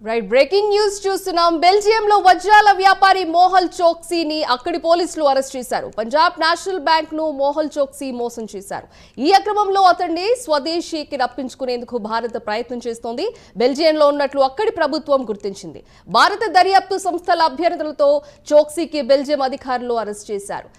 Right breaking news చూస్తున్నాం. బెల్జియంలో వజ్రాల వ్యాపారి మోహల్ చోక్సీని అక్కడి పోలీసులు అరెస్ట్ చేశారు. పంజాబ్ నేషనల్ బ్యాంక్ ను మోహల్ చోక్సీ మోసం చేశారు. ఈ అక్రమంలో అతన్ని స్వదేశీకి రప్పించుకునేందుకు భారత్ ప్రయత్నం చేస్తోంది. బెల్జియంలో ఉన్నట్లు అక్కడి ప్రభుత్వం గుర్తించింది. భారత దర్యాప్తు సంస్థల అభ్యర్థులతో చోక్సీకి బెల్జియం అధికారులు అరెస్ట్ చేశారు.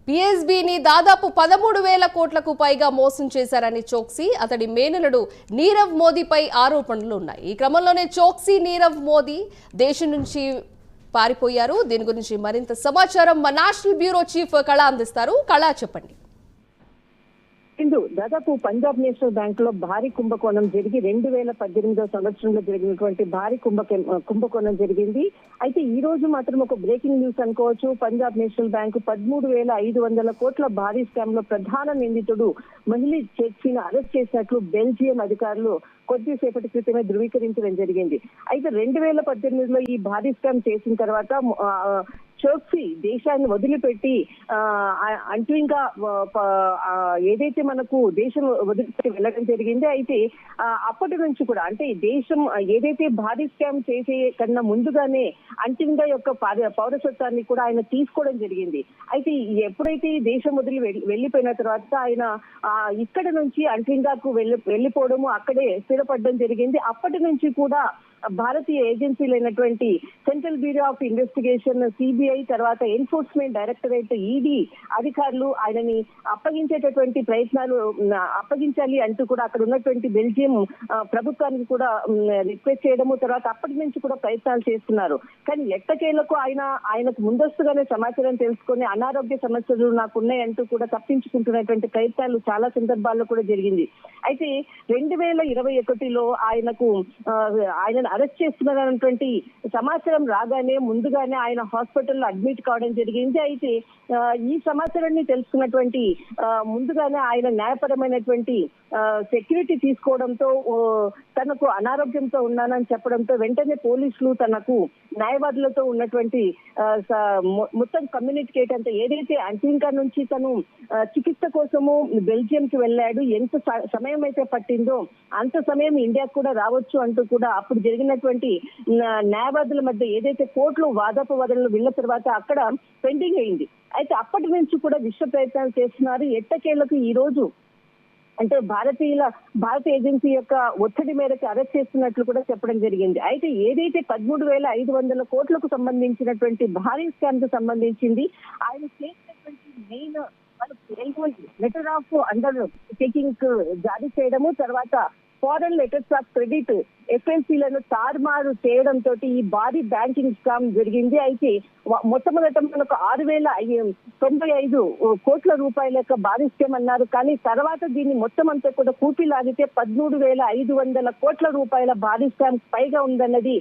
పిఎస్బిని దాదాపు 13,000 కోట్లకు పైగా మోసం చేశారని చోక్సీ, అతడి మేనలుడు నీరవ్ మోదీపై ఆరోపణలు ఉన్నాయి. ఈ క్రమంలోనే చోక్సీ, నీరవ్ మోదీ దేశం నుంచి పారిపోయారు. దీని గురించి మరింత సమాచారం మా నేషనల్ బ్యూరో చీఫ్ కళ అందిస్తారు. కళ, చెప్పండి. దాదాపు పంజాబ్ నేషనల్ బ్యాంక్ లో భారీ కుంభకోణం జరిగి 2018 సంవత్సరంలో జరిగినటువంటి భారీ కుంభకోణం జరిగింది. అయితే ఈ రోజు మాత్రం ఒక బ్రేకింగ్ న్యూస్ అనుకోవచ్చు. పంజాబ్ నేషనల్ బ్యాంక్ 13,500 కోట్ల భారీ స్కామ్ లో ప్రధాన నిందితుడు మహిళ చోక్సీని అరెస్ట్ చేసినట్లు బెల్జియం అధికారులు కొద్దిసేపటి క్రితమే ధృవీకరించడం జరిగింది. అయితే 2018లో ఈ భారీ స్కామ్ చేసిన తర్వాత చోక్సీ దేశాన్ని వదిలిపెట్టి ఇంకా ఏదైతే మనకు దేశం వదిలిపెట్టి వెళ్ళడం జరిగింది. అయితే అప్పటి నుంచి కూడా అంటే దేశం ఏదైతే భారీ స్కామ్ చేసే కన్నా ముందుగానే అంటింగా యొక్క పౌరసత్వాన్ని కూడా ఆయన తీసుకోవడం జరిగింది. అయితే ఎప్పుడైతే దేశం వదిలి వెళ్ళిపోయిన తర్వాత ఆయన ఇక్కడ నుంచి అంటింగాకు వెళ్ళిపోవడము, అక్కడే స్థిరపడడం జరిగింది. అప్పటి నుంచి కూడా భారతీయ ఏజెన్సీలైనటువంటి central bureau of investigation, CBI, తర్వాత ఎన్ఫోర్స్మెంట్ డైరెక్టరేట్, ఈడీ అధికారులు ఆయనని అప్పగించేటటువంటి ప్రయత్నాలు అప్పగించాలి అంటూ కూడా అక్కడ ఉన్నటువంటి బెల్జియం ప్రభుత్వానికి కూడా రిక్వెస్ట్ చేయడము, తర్వాత అప్పటి నుంచి కూడా ప్రయత్నాలు చేస్తున్నారు. కానీ ఎట్టకేలకు ఆయనకు ముందస్తుగానే సమాచారం తెలుసుకొని అనారోగ్య సమస్యలు నాకున్నాయంటూ కూడా తప్పించుకుంటున్నటువంటి ప్రయత్నాలు చాలా సందర్భాల్లో కూడా జరిగింది. అయితే 2021లో ఆయన అరెస్ట్ చేస్తున్నారన్నటువంటి సమాచారం రాగానే ముందుగానే ఆయన హాస్పిటల్లో అడ్మిట్ కావడం జరిగింది. అయితే ఈ సమాచారాన్ని తెలుసుకున్నటువంటి ముందుగానే ఆయన న్యాయపరమైనటువంటి సెక్యూరిటీ తీసుకోవడంతో తనకు అనారోగ్యంతో ఉన్నానని చెప్పడంతో వెంటనే పోలీసులు తనకు న్యాయవాదులతో ఉన్నటువంటి మొత్తం కమ్యూనికేట్ అంతా ఏదైతే అంటింకా నుంచి తను చికిత్స కోసము బెల్జియంకి వెళ్ళాడు, ఎంత సమయం అయితే పట్టిందో అంత సమయం ఇండియాకు కూడా రావచ్చు అంటూ కూడా అప్పుడు జరిగినటువంటి న్యాయవాదుల మధ్య ఏదైతే కోర్టులో వాదోపవాదనలు వెళ్ళిన తర్వాత అక్కడ పెండింగ్ అయింది. అయితే అప్పటి నుంచి కూడా విశ్వ ప్రయత్నాలు చేస్తున్నారు. ఎట్టకేళ్లకు ఈ రోజు అంటే భారత ఏజెన్సీ యొక్క ఒత్తిడి మేరకు అరెస్ట్ చేస్తున్నట్లు కూడా చెప్పడం జరిగింది. అయితే ఏదైతే 13,500 కోట్లకు సంబంధించినటువంటి భారీ స్కామ్ కు సంబంధించింది ఆయన చేసినటువంటి main letter of under taking జారీ చేయడము, తర్వాత ఫారెన్ లెటర్స్ ఆఫ్ క్రెడిట్ ఎఫ్ఎల్సీలను తారుమారు చేయడంతో ఈ భారీ బ్యాంకింగ్ స్కామ్ జరిగింది. అయితే మొట్టమొదట మనకు 6,095 కోట్ల రూపాయల యొక్క భారీ స్కామ్ అన్నారు. కానీ తర్వాత దీన్ని మొత్తం అంతా కూడా కూపిలాగితే 13,500 కోట్ల రూపాయల భారీ స్కామ్ పైగా ఉందన్నది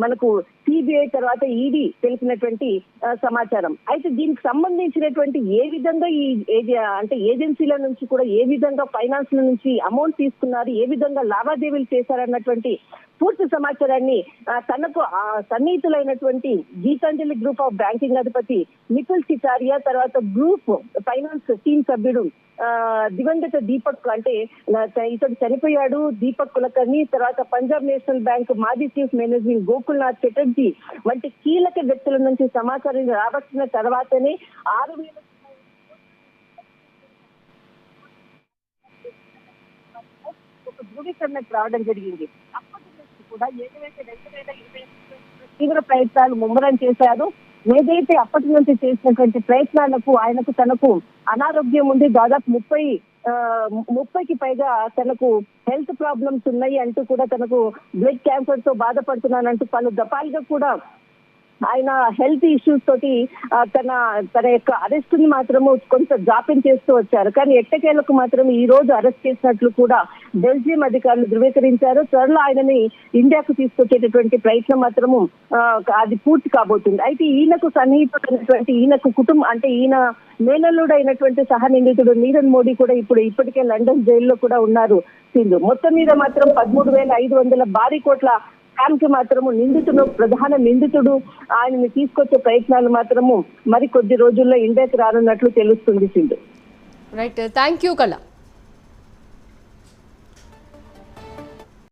మనకు సిబిఐ తర్వాత ఈడీ తెలిపినటువంటి సమాచారం. అయితే దీనికి సంబంధించినటువంటి ఏ విధంగా అంటే ఏజెన్సీల నుంచి కూడా ఏ విధంగా ఫైనాన్స్ నుంచి అమౌంట్ తీసుకున్నారు, ఏ విధంగా లావాదేవీలు చేశారన్నటువంటి పూర్తి సమాచారాన్ని తనకు సన్నిహితులైనటువంటి గీతాంజలి గ్రూప్ ఆఫ్ బ్యాంకింగ్ అధిపతి నిఖిల్ సితారియా, తర్వాత గ్రూప్ ఫైనాన్స్ టీమ్ సభ్యుడు దివంగత దీపక్ అంటే ఇతడు చనిపోయాడు దీపక్ కులకర్ణి, తర్వాత పంజాబ్ నేషనల్ బ్యాంక్ మాజీ చీఫ్ మేనేజింగ్ గోకుల్నాథ్ చటర్జీ వంటి కీలక వ్యక్తుల నుంచి సమాచారం రాబట్టిన తర్వాతనే 6,000 ఒక ధృవీకరణకు రావడం జరిగింది. అప్పటి నుంచి కూడా ఏదైతే 2020 తీవ్ర ప్రయత్నాలు ముమ్మరం చేశారు. ఏదైతే అప్పటి నుంచి చేసినటువంటి ప్రయత్నాలకు తనకు అనారోగ్యం ఉంది, దాదాపు 30కి పైగా తనకు హెల్త్ ప్రాబ్లమ్స్ ఉన్నాయి అంటూ కూడా తనకు బ్లడ్ క్యాన్సర్ తో బాధపడుతున్నానంటూ పలు దఫాలుగా కూడా ఆయన హెల్త్ ఇష్యూస్ తోటి తన యొక్క అరెస్ట్ ని మాత్రము కొంత జాప్యం చేస్తూ వచ్చారు. కానీ ఎట్టకేలకు మాత్రం ఈ రోజు అరెస్ట్ చేసినట్లు కూడా బెల్జియం అధికారులు ధృవీకరించారు. త్వరలో ఆయనని ఇండియాకు తీసుకొచ్చేటటువంటి ప్రయత్నం మాత్రము అది పూర్తి కాబోతుంది. అయితే ఈయనకు సన్నిహితుడైనటువంటి ఈయనకు కుటుంబం అంటే ఈయన మేనల్లుడు అయినటువంటి సహ నిందితుడు నీరవ్ మోడీ కూడా ఇప్పటికే లండన్ జైల్లో కూడా ఉన్నారు. సింధు మొత్తం మీద మాత్రం 13,500 భారీ కోట్ల స్కామ్ కి మాత్రము ప్రధాన నిందితుడు ఆయనని తీసుకొచ్చే ప్రయత్నాలు మాత్రము మరి కొద్ది రోజుల్లో ఇండియాకి రానున్నట్లు తెలుస్తుంది సింధు. రైట్, థ్యాంక్ యూ కళ.